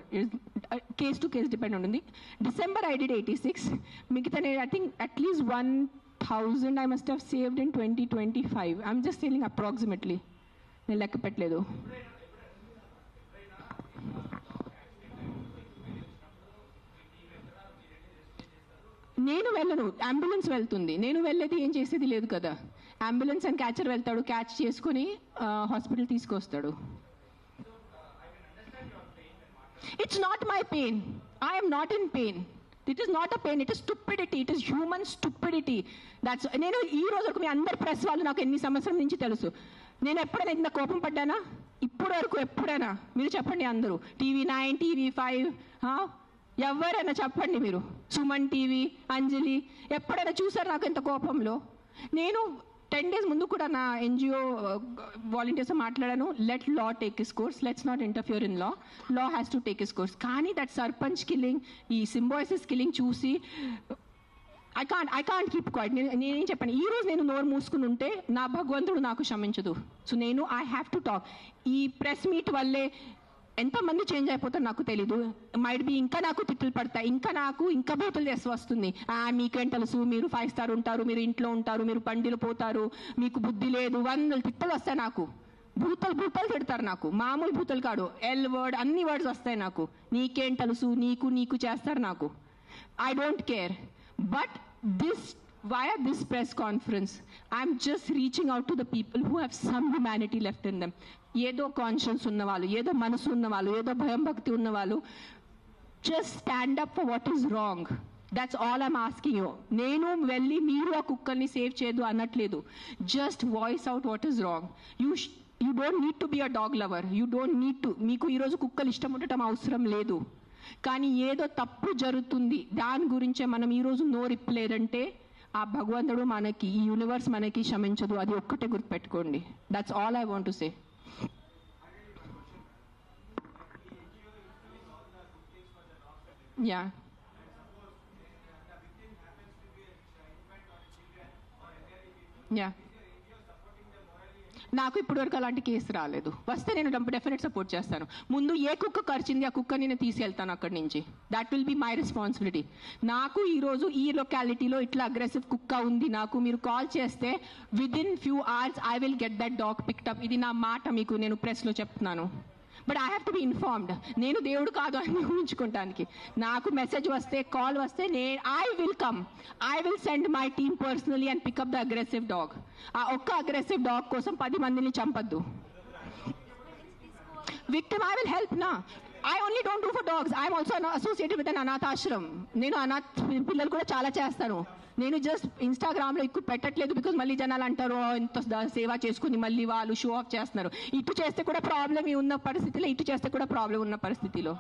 case to case depend ఉంటుంది. December I did 86. మిగతా నేను I think at least 1000 I must have saved in 2025. I'm just telling approximately, నేను లెక్క పెట్టలేదు. నేను వెళ్ళను, అంబులెన్స్ వెళ్తుంది. నేను వెళ్ళేది ఏం చేసేది లేదు కదా. అంబులెన్స్ అండ్ క్యాచర్ వెళ్తాడు, క్యాచ్ చేసుకుని హాస్పిటల్ తీసుకొస్తాడు. It's not my pain, I'm not in pain. It is not a pain, it is stupidity, it is human stupidity. That's నేను ఈ రోజు వరకు మీ అందరి ప్రెస్ వాళ్ళు నాకు ఎన్ని సంవత్సరం నుంచి తెలుసు. నేను ఎప్పుడైనా ఇంత కోపం పడ్డానా? ఇప్పుడు వరకు ఎప్పుడైనా మీరు చెప్పండి. అందరూ TV9, TV5, ఎవరైనా చెప్పండి మీరు, సుమన్ టీవీ, అంజలి, ఎప్పుడైనా చూసారు నాకు ఎంత కోపంలో? నేను 10 days ముందు కూడా నా NGO వాలంటీర్స్ మాట్లాడాను. Let law take is course, let's not interfere in law, law has to take is course. కానీ దట్ సర్పంచ్ కిల్లింగ్, ఈ సింబాయిసిస్ కిల్లింగ్ చూసి ఐ కాంట్ కీప్ క్వైట్. నేనేం చెప్పాను, ఈ రోజు నేను నోరు మూసుకుని ఉంటే నా భగవంతుడు నాకు క్షమించదు. సో నేను ఐ హ్యావ్ టు టాక్. ఈ ప్రెస్ మీట్ వల్లే ఎంతమంది చేంజ్ అయిపోతారు నాకు తెలీదు. మైట్ బి ఇంకా నాకు తిట్లు పడతాయి, ఇంకా బూతులు చేసి వస్తుంది. మీకేం తెలుసు, మీరు 5 స్టార్ ఉంటారు, మీరు ఇంట్లో ఉంటారు, మీరు పండిలు పోతారు, మీకు బుద్ధి లేదు, 100 తిట్టలు వస్తాయి నాకు. భూతలు తిడతారు నాకు, మామూలు భూతలు కాదు, ఎల్ వర్డ్ అన్ని వర్డ్స్ వస్తాయి నాకు. నీకేం తెలుసు, నీకు చేస్తారు నాకు. I don't care. But via this press conference, I'm just reaching out to the people who have some humanity left in them. ఏదో కాన్షియన్స్ ఉన్నవాళ్ళు, ఏదో మనసు ఉన్నవాళ్ళు, ఏదో భయం భక్తి ఉన్నవాళ్ళు, just stand up for what is wrong. That's all I'm asking you. నేను వెళ్ళి మీరు ఆ కుక్కల్ని సేవ్ చేయదు అనట్లేదు. Just voice out what is wrong. You don't need to be a dog lover. You don't need to. మీకు ఈరోజు కుక్కలు ఇష్టం ఉండటం అవసరం లేదు. కానీ ఏదో తప్పు జరుగుతుంది, దాని గురించే మనం ఈరోజు నోరిప్పలేదంటే ఆ భగవంతుడు మనకి, ఈ యూనివర్స్ మనకి క్షమించదు. అది ఒక్కటే గుర్తుపెట్టుకోండి. That's all I want to say. Yeah, yeah, నాకు ఇప్పటివరకు అలాంటి కేసు రాలేదు. వస్తే నేను డెఫినెట్ సపోర్ట్ చేస్తాను. ముందు ఏ కుక్క కరిచింది ఆ కుక్క నేను తీసుకెళ్తాను అక్కడి నుంచి. That will be my responsibility. నాకు ఈరోజు ఈ లొకాలిటీలో ఇట్లా అగ్రెసివ్ కుక్క ఉంది, నాకు మీరు కాల్ చేస్తే within few hours I will get that dog picked. ఇది నా మాట, మీకు నేను ప్రెస్లో చెప్తున్నాను. But I have to be informed. నేను దేవుడు కాదు అని ఊహించుకోవటానికి. నాకు మెసేజ్ వస్తే, కాల్ వస్తే I will come. I will send my team personally and pick up the aggressive dog. ఆ ఒక్క అగ్రెసివ్ డాగ్ కోసం 10 మందిని చంపద్దు. విక్టిమ్ ఐ విల్ హెల్ప్ నా. I only don't do for dogs. I am also associated with an anath ashram. నేను అనాథ్ పిల్లలు కూడా చాలా చేస్తాను. నేను జస్ట్ ఇన్స్టాగ్రామ్లో ఎక్కువ పెట్టట్లేదు, బికాజ్ మళ్ళీ జనాలు అంటారు ఇంత సేవ చేసుకుని మళ్ళీ వాళ్ళు షో ఆఫ్ చేస్తున్నారు. ఇటు చేస్తే కూడా ప్రాబ్లం ఉన్న పరిస్థితిలో, ఇటు చేస్తే కూడా ప్రాబ్లం ఉన్న పరిస్థితిలో.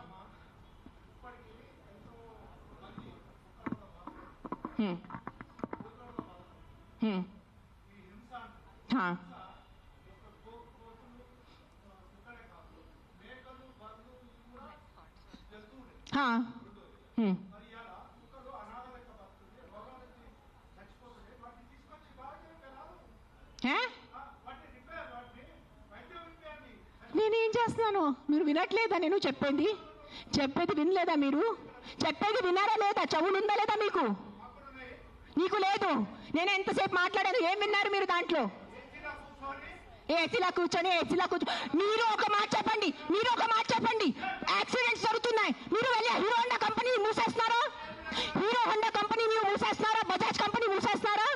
నేనేం చేస్తున్నాను? మీరు వినట్లేదా? నేను చెప్పేది వినలేదా? మీరు చెప్పేది విన్నారా లేదా? చెవులు ఉందా లేదా మీకు? నీకు లేదు. నేను ఎంతసేపు మాట్లాడాను, ఏం విన్నారు మీరు దాంట్లో? ఏసీలా కూర్చొని మీరు ఒక మాట చెప్పండి. యాక్సిడెంట్స్ జరుగుతున్నాయి, మీరు వెళ్ళి హీరో హోండా కంపెనీ మూసేస్తున్నారా? బజాజ్ కంపెనీ మూసేస్తున్నారా?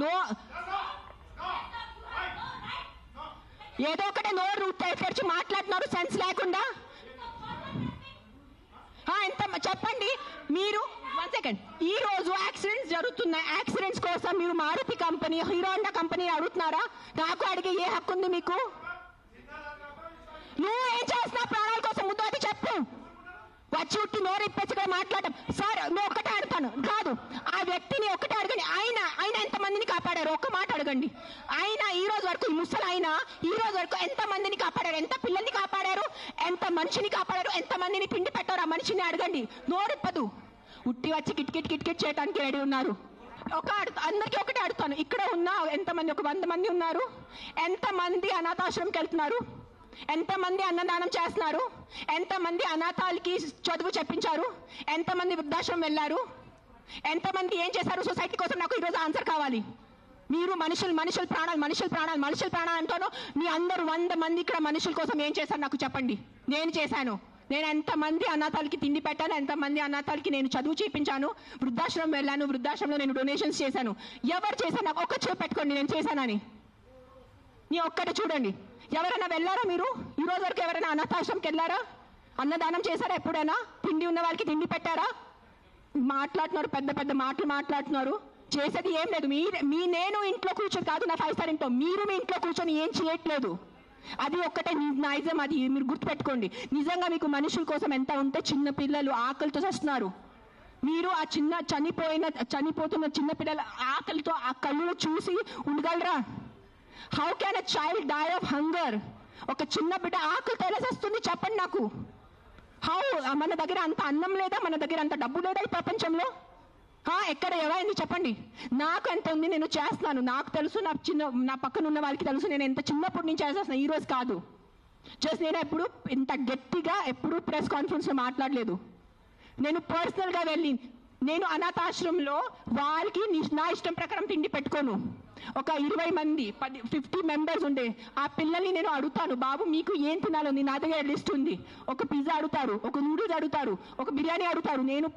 నో, ఏదో ఒకటే నోరు తెరిచి మాట్లాడుతున్నారు సెన్స్ లేకుండా. ఎంత చెప్పండి మీరు. 1 సెకండ్. ఈ రోజు యాక్సిడెంట్స్ జరుగుతున్నాయి. యాక్సిడెంట్స్ కోసం మీరు Maruti company, Hero Honda company అడుగుతున్నారా? నాకు అడిగే ఏ హక్కు ఉంది మీకు? నువ్వు ఏం చేస్తున్నావు ప్రాణాల కోసం? ముందు అది చెప్పు. వచ్చి ఉట్టి నోరు ఇప్పేసి మాట్లాడటం. సార్ నువ్వు ఒక్కటే అడుగుతాను కాదు, ఆ వ్యక్తిని ఒక్కటే అడగండి. ఆయన ఎంతమందిని కాపాడారు? ఒక్క మాట అడగండి. ఆయన ఈ రోజు వరకు, ఈ ముసలి ఆయన ఈ రోజు వరకు ఎంతమందిని కాపాడారు? ఎంత పిల్లల్ని కాపాడారు? ఎంత మనిషిని కాపాడారు? ఎంతమందిని పిండి పెట్టారు? ఆ మనిషిని అడగండి. నోరిప్పదు. ఉట్టి వచ్చి కిట్కిట్ చేయడానికి రెడీ ఉన్నారు. అందరికీ ఒకటే అడుగుతాను, ఇక్కడ ఉన్న ఎంతమంది, ఒక 100 మంది ఉన్నారు. ఎంతమంది అనాథాశ్రమంకి వెళ్తున్నారు? ఎంతమంది అన్నదానం చేస్తున్నారు? ఎంతమంది అనాథాలకి చదువు చెప్పించారు? ఎంతమంది వృద్ధాశ్రమం వెళ్ళారు? ఎంతమంది ఏం చేశారు సొసైటీ కోసం? నాకు ఈరోజు ఆన్సర్ కావాలి. మీరు మనుషుల ప్రాణాలు అంటాను. మీ అందరూ 100 మంది ఇక్కడ మనుషుల కోసం ఏం చేశారు నాకు చెప్పండి. నేను చేశాను. నేను ఎంతమంది అనాథాలకి తిండి పెట్టాను? ఎంతమంది అనాథాలకి నేను చదువు చేయించాను? వృద్ధాశ్రమం వెళ్ళాను, వృద్ధాశ్రమంలో నేను డొనేషన్స్ చేశాను. ఎవరు చేశాను? నాకు ఒక్క చూపు పెట్టుకోండి నేను చేశానని. నీ ఒక్కటి చూడండి. ఎవరైనా వెళ్ళారా మీరు? ఈ రోజు వరకు ఎవరైనా అనాథాశ్రమంకి వెళ్ళారా? అన్నదానం చేశారా ఎప్పుడైనా? తిండి ఉన్న వాళ్ళకి తిండి పెట్టారా? మాట్లాడుతున్నారు, పెద్ద మాటలు మాట్లాడుతున్నారు. చేసేది ఏం లేదు. నేను ఇంట్లో కూర్చొని కాదు, నా 5 స్టార్ ఇంట్లో, మీరు మీ ఇంట్లో కూర్చొని ఏం చేయట్లేదు. అది ఒక్కటే నైజం. అది మీరు గుర్తుపెట్టుకోండి. నిజంగా మీకు మనుషుల కోసం ఎంత ఉంటే, చిన్న పిల్లలు ఆకలితో వస్తున్నారు. మీరు ఆ చనిపోతున్న చిన్న పిల్లల ఆకలితో ఆ కళ్ళు చూసి ఉండగలరా? How can a child die of hunger? ఒక చిన్న బిడ్డ ఆకలితో ఎలా వస్తుంది చెప్పండి నాకు. హౌ? మన దగ్గర అంత అన్నం లేదా? మన దగ్గర అంత డబ్బు లేదా ఈ ప్రపంచంలో? ఎక్కడ ఏమైంది చెప్పండి. నాకు ఎంత ఉంది, నేను చేస్తున్నాను, నాకు తెలుసు, నా పక్కన ఉన్న వాళ్ళకి తెలుసు, నేను ఎంత చిన్నప్పటి నుంచి చేసేస్తాను, ఈ రోజు కాదు. జస్ట్ నేను ఎప్పుడు ఇంత గట్టిగా ఎప్పుడు ప్రెస్ కాన్ఫరెన్స్లో మాట్లాడలేదు. నేను పర్సనల్గా వెళ్ళి నేను అనాథాశ్రమంలో వాళ్ళకి నా ఇష్టం ప్రకారం తిండి పెట్టుకోను. ఒక 20 మంది 50 మెంబర్స్ ఉండే ఆ పిల్లల్ని నేను అడుగుతాను, బాబు మీకు ఏం తినాలని, నా దగ్గర లిస్ట్ ఉంది. ఒక పిజ్జా అడుగుతారు, ఒక నూడిల్స్ అడుగుతారు, ఒక బిర్యానీ అడుగుతారు. నేను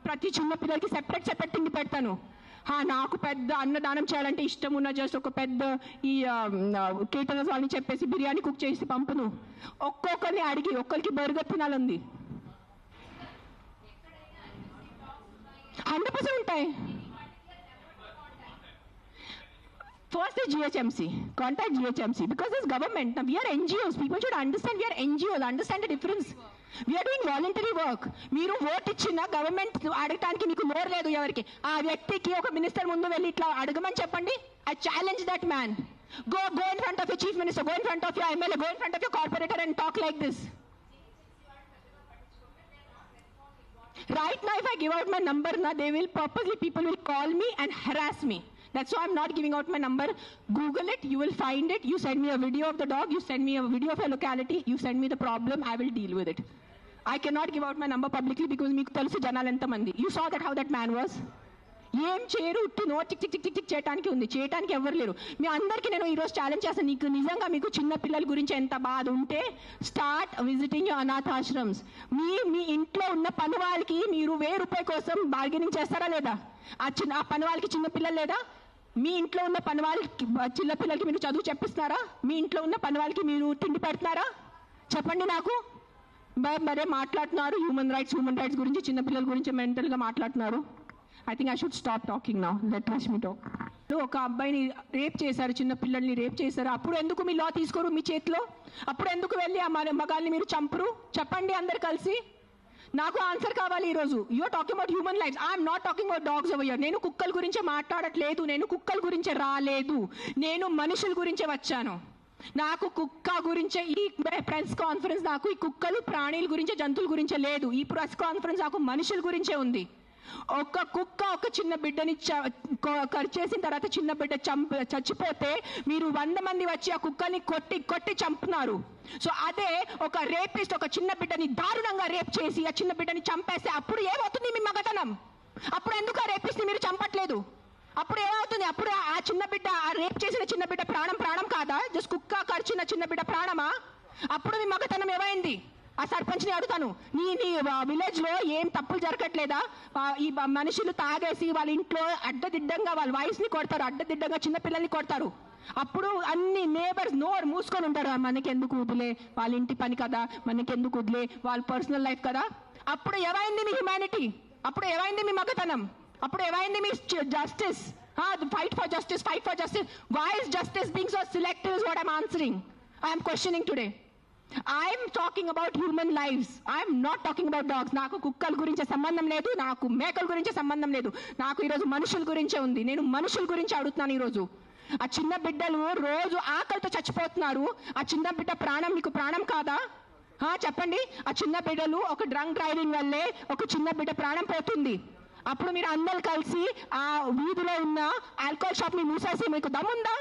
ప్రతి చిన్న పిల్లలకి సెపరేట్ తిండి పెడతాను. నాకు పెద్ద అన్నదానం చేయాలంటే ఇష్టం ఉన్న జస్ట్ ఒక పెద్ద ఈ కేటరర్స్ వాళ్ళని చెప్పేసి బిర్యానీ కుక్ చేసి పంపును. ఒక్కొక్కరిని అడిగి ఒక్కరికి బర్గర్ తినాలంది. 100% ఉంటాయి. First is GHMC. Contact GHMC because it's government. Now we are NGOs. People should understand we are NGOs. Understand the difference. We are doing voluntary work. మీరు ఓట్ ఇచ్చిన గవర్నమెంట్ అడగటానికి మీకు నోరు లేదు ఎవరికి. ఆ వ్యక్తికి ఒక మినిస్టర్ ముందు వెళ్ళి ఇట్లా అడగమని చెప్పండి. I challenge that man. Go in front of your chief minister. Go in front of your MLA. Go in front of your corporator and talk like this. Right now, if I give out my number, people will call me and harass me. That's why I'm not giving out my number. Google it, you will find it. You send me a video of the dog, you send me a video of your locality, you send me the problem, I will deal with it. I cannot give out my number publicly because meeku telusu janalu enta mandi. You saw that how that man was. ఏం చేయరు, ఉట్టి no tick tick tick tick చేయడానికి ఉంది, చేయడానికి ఎవరు లేరు. మీ అందరికీ నేను ఈరోజు ఛాలెంజ్ చేస్తాను, నీకు నిజంగా మీకు చిన్న పిల్లల గురించి ఎంత బాధ ఉంటే స్టార్ట్ విజిటింగ్ యువర్ అనాథాశ్రమ్స్. మీ ఇంట్లో ఉన్న పని వాళ్ళకి మీరు ₹1000 కోసం బార్గెనింగ్ చేస్తారా లేదా? ఆ పని వాళ్ళకి చిన్న పిల్లలు లేదా? మీ ఇంట్లో ఉన్న పని వాళ్ళకి చిన్న పిల్లలకి మీరు చదువు చెప్పిస్తున్నారా? మీ ఇంట్లో ఉన్న పని వాళ్ళకి మీరు తిండి పెడుతున్నారా? చెప్పండి నాకు. మరే మాట్లాడుతున్నారు హ్యూమన్ రైట్స్ గురించి, చిన్న పిల్లల గురించి మెంటల్గా మాట్లాడుతున్నారు. I think I should stop talking now. Let me talk. ఒక అబ్బాయిని రేప్ చేశారు, చిన్న పిల్లల్ని రేప్ చేశారు. అప్పుడు ఎందుకు మీ లా తీసుకోరు మీ చేతిలో? అప్పుడు ఎందుకు వెళ్ళి ఆ మగాల్ని మీరు చంపరు? చెప్పండి అందరు కలిసి. నాకు ఆన్సర్ కావాలి ఈరోజు. You're talking about human lifes. I'm not talking about dogs over here. నేను కుక్కల గురించే మాట్లాడట్లేదు, నేను కుక్కల గురించే రాలేదు, నేను మనుషుల గురించే వచ్చాను. నాకు కుక్క గురించే ఈ ప్రెస్ కాన్ఫరెన్స్, నాకు ఈ కుక్కలు ప్రాణుల గురించే జంతువుల గురించే లేదు. ఈ ప్రెస్ కాన్ఫరెన్స్ నాకు మనుషుల గురించే ఉంది. ఒక కుక్క ఒక చిన్న బిడ్డని కరిచేసిన తర్వాత చిన్న బిడ్డ చచ్చిపోతే మీరు 100 మంది వచ్చి ఆ కుక్కని కొట్టి చంపుతున్నారు. సో అదే ఒక రేపిస్ట్ ఒక చిన్న బిడ్డని దారుణంగా రేప్ చేసి ఆ చిన్న బిడ్డని చంపేస్తే అప్పుడు ఏమవుతుంది మీ మగతనం? అప్పుడు ఎందుకు ఆ రేపిస్ట్ మీరు చంపట్లేదు? అప్పుడు ఏమవుతుంది? అప్పుడు ఆ చిన్న బిడ్డ, ఆ రేప్ చేసిన చిన్న బిడ్డ ప్రాణం కాదా? జస్ట్ కుక్క కరిచిన చిన్న బిడ్డ ప్రాణమా? అప్పుడు మీ మగతనం ఏమైంది? ఆ సర్పంచ్ని అడుగుతాను, నీ విలేజ్ లో ఏం తప్పులు జరగట్లేదా? ఈ మనుషులు తాగేసి వాళ్ళ ఇంట్లో అడ్డదిడ్డంగా వాళ్ళ వాయిస్ ని కొడతారు, అడ్డదిడ్డంగా చిన్న పిల్లల్ని కొడతారు. అప్పుడు అన్ని నేబర్స్ నోరు మూసుకొని ఉంటారు, మనకెందుకు వదిలే, వాళ్ళ ఇంటి పని కదా, మనకెందుకు వదిలే, వాళ్ళ పర్సనల్ లైఫ్ కదా. అప్పుడు ఏమైంది మీ హ్యుమానిటీ? అప్పుడు ఏమైంది మీ మగతనం? అప్పుడు ఏమైంది మీ justice? Fight for justice. Why is justice being so selective is what I'm answering. I'm questioning today. I'm talking about human lives. I'm not talking about dogs. నాకు కుక్కల గురించి సంబంధం లేదు, నాకు మేకల గురించి సంబంధం లేదు. నాకు ఈరోజు మనుషుల గురించే ఉంది. నేను మనుషుల గురించి అడుగుతున్నాను ఈరోజు. ఆ చిన్న బిడ్డలు రోజు ఆకలితో చచ్చిపోతున్నారు. ఆ చిన్న బిడ్డ ప్రాణం మీకు ప్రాణం కాదా? చెప్పండి. ఆ చిన్న బిడ్డలు ఒక డ్రంక్ డ్రైవింగ్ వల్లే ఒక చిన్న బిడ్డ ప్రాణం పోతుంది. అప్పుడు మీరు అందరు కలిసి ఆ వీధిలో ఉన్న ఆల్కహాల్ షాప్ ని మూసేసి మీకు దమ్ముందా?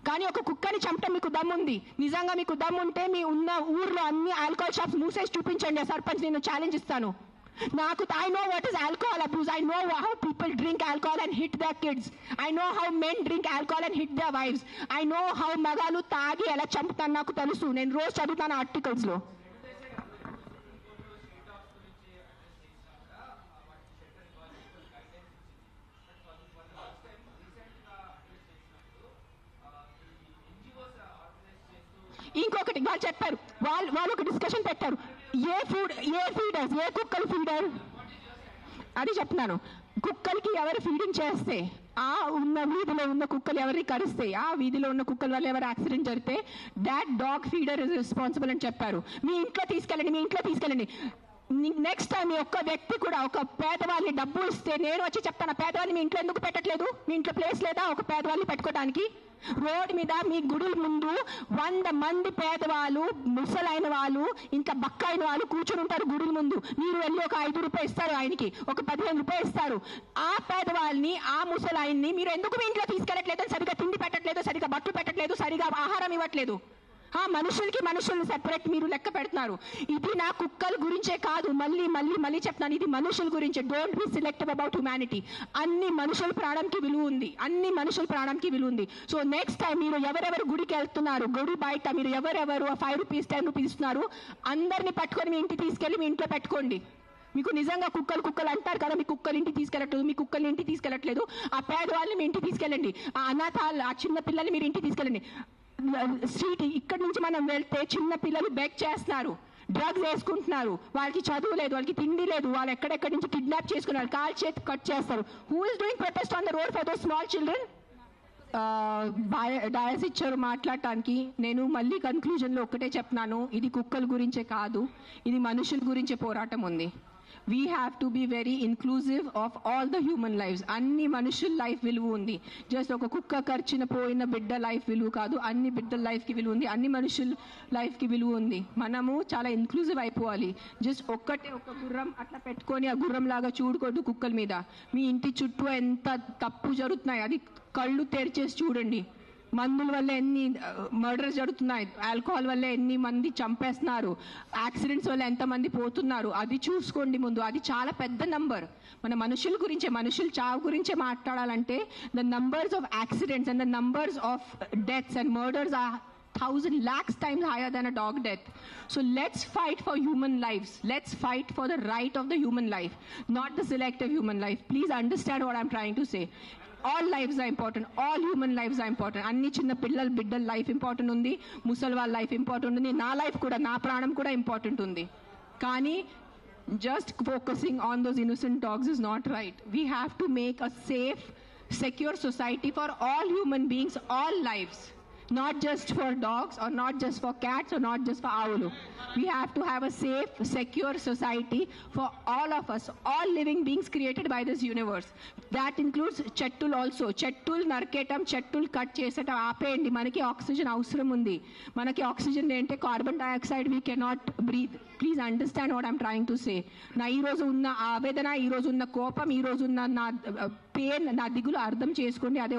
కానీ ఒక కుక్కని చంపటం మీకు దమ్ముంది. నిజంగా మీకు దమ్ముంటే మీ ఉన్న ఊర్లో అన్ని ఆల్కహాల్ షాప్స్ మూసేసి చూపించండి. సర్పంచ్ నేను ఛాలెంజ్ ఇస్తాను. I know what is alcohol abuse. I know how people drink alcohol and hit their kids. I know how men drink alcohol and hit their wives. I know how మగాలు తాగి ఎలా చంపుతాను నాకు తెలుసు. నేను రోజు చదువుతాను ఆర్టికల్స్ లో. ఇంకొకటి వాళ్ళు చెప్పారు, వాళ్ళు ఒక డిస్కషన్ పెట్టారు, ఏ కుక్కలు ఫీడర్ అది చెప్తున్నాను. కుక్కలకి ఎవరు ఫీడింగ్ చేస్తే, ఆ ఉన్న వీధిలో ఉన్న కుక్కలు ఎవరిని కరిస్తే, ఆ వీధిలో ఉన్న కుక్కల వల్ల ఎవరు యాక్సిడెంట్ జరిగితే that dog feeder is responsible అని చెప్పారు. మీ ఇంట్లో తీసుకెళ్ళండి. నెక్స్ట్ టైం మీ ఒక్క వ్యక్తి కూడా ఒక పేదవాళ్ళని డబ్బు ఇస్తే నేను వచ్చి చెప్తాను, పేదవాళ్ళని మీ ఇంట్లో ఎందుకు పెట్టట్లేదు? మీ ఇంట్లో ప్లేస్ లేదా ఒక పేదవాళ్ళని పెట్టుకోవడానికి? రోడ్ మీద మీ గుడి ముందు 100 మంది పేదవాళ్ళు, ముసలైన వాళ్ళు, ఇంకా బక్కైన వాళ్ళు కూర్చొని ఉంటారు గుడి ముందు. మీరు వెళ్ళి ఒక 5 రూపాయలు ఇస్తారు, ఆయనకి ఒక 15 రూపాయలు ఇస్తారు. ఆ పేదవాళ్ళని, ఆ ముసలాయన్ని మీరు ఎందుకు మీ ఇంట్లో తీసుకెళ్ళట్లేదు? సరిగా తిండి పెట్టట్లేదు, సరిగా బట్టు పెట్టట్లేదు, సరిగా ఆహారం ఇవ్వట్లేదు. మనుషులు సెపరేట్ మీరు లెక్క పెడుతున్నారు. ఇది నా కుక్కల గురించే కాదు, మళ్ళీ చెప్తాను, ఇది మనుషుల గురించే. Don't be selective about humanity. అన్ని మనుషుల ప్రాణంకి విలువ ఉంది. సో నెక్స్ట్ టైం మీరు ఎవరెవరు గుడికి వెళ్తున్నారు, గుడి బయట మీరు ఎవరెవరు 5 రూపీస్ 10 రూపీస్ ఇస్తున్నారు, అందరినీ పట్టుకొని మీ ఇంటికి తీసుకెళ్ళి మీ ఇంట్లో పెట్టుకోండి. మీకు నిజంగా కుక్కలు అంటారు కదా, మీ కుక్కలు ఇంటికి తీసుకెళ్ళట్లేదు, ఆ పేదవాళ్ళని మీ ఇంటికి తీసుకెళ్ళండి. ఆ అనాథాలు, ఆ చిన్న పిల్లల్ని మీరు ఇంటికి తీసుకెళ్ళండి. స్ట్రీట్ ఇక్కడ నుంచి మనం వెళ్తే చిన్న పిల్లలు బెగ్ చేస్తున్నారు, డ్రగ్స్ వేసుకుంటున్నారు, వాళ్ళకి చదువు లేదు, వాళ్ళకి తిండి లేదు, వాళ్ళు ఎక్కడెక్కడి నుంచి కిడ్నాప్ చేసుకున్నారు, కాల్ చేతి కట్ చేస్తారు. Who is doing protest on the road for those small children? Dais ఇచ్చారు మాట్లాడటానికి. నేను మళ్ళీ కన్క్లూజన్లో ఒక్కటే చెప్తున్నాను, ఇది కుక్కల గురించే కాదు, ఇది మనుషుల గురించే పోరాటం ఉంది. We have to be very inclusive of all the human lifes. అన్ని మనుషుల లైఫ్ విలువ ఉంది. జస్ట్ ఒక కుక్క ఖర్చిన పోయిన బిడ్డ లైఫ్ విలువ కాదు, అన్ని బిడ్డల లైఫ్కి విలువ ఉంది, అన్ని మనుషుల లైఫ్కి విలువ ఉంది. మనము చాలా ఇన్క్లూజివ్ అయిపోవాలి. జస్ట్ ఒక గుర్రం అట్లా పెట్టుకొని ఆ గుర్రం లాగా చూడకూడదు కుక్కల మీద. మీ ఇంటి చుట్టూ ఎంత తప్పు జరుగుతున్నాయి అది కళ్ళు తెరిచేసి చూడండి. మందుల వల్ల ఎన్ని మర్డర్స్ జరుగుతున్నాయి, ఆల్కహాల్ వల్ల ఎన్ని మంది చంపేస్తున్నారు, యాక్సిడెంట్స్ వల్ల ఎంతమంది పోతున్నారు, అది చూసుకోండి ముందు. అది చాలా పెద్ద నంబర్. మన మనుషుల చావు గురించే మాట్లాడాలంటే the numbers of accidents and the numbers of deaths and murders are 1,000 lakhs times higher than a dog death. So let's fight for human lives. Let's fight for the right of the human life, not the selective human life. Please understand what I'm trying to say. All lives are important. All human lives are important. అన్ని చిన్న పిల్లల బిడ్డల life important ఉంది, ముసలి వాళ్ళ life important ఉంది, నా life కూడా, నా ప్రాణం కూడా ఇంపార్టెంట్ ఉంది. కానీ just focusing on those innocent dogs is not right. We have to make a safe, secure society for all human beings, all lives. Not just for dogs or not just for cats or not just for owls. We have to have a safe, secure society for all of us, all living beings created by this universe. That includes chettul also. Chettul narketam, chettul cut చేసేట ఆపేయండి. మనకి oxygen అవసరం ఉంది. మనకి oxygen ఏంటంటే carbon dioxide we cannot breathe. Please understand what I'm trying to say. నా ఈ రోజు ఉన్న ఆవేదన, ఈ రోజు ఉన్న కోపం, ఈ రోజు ఉన్న నా పెయిన్, నా దిగులు అర్థం చేసుకోండి. అదే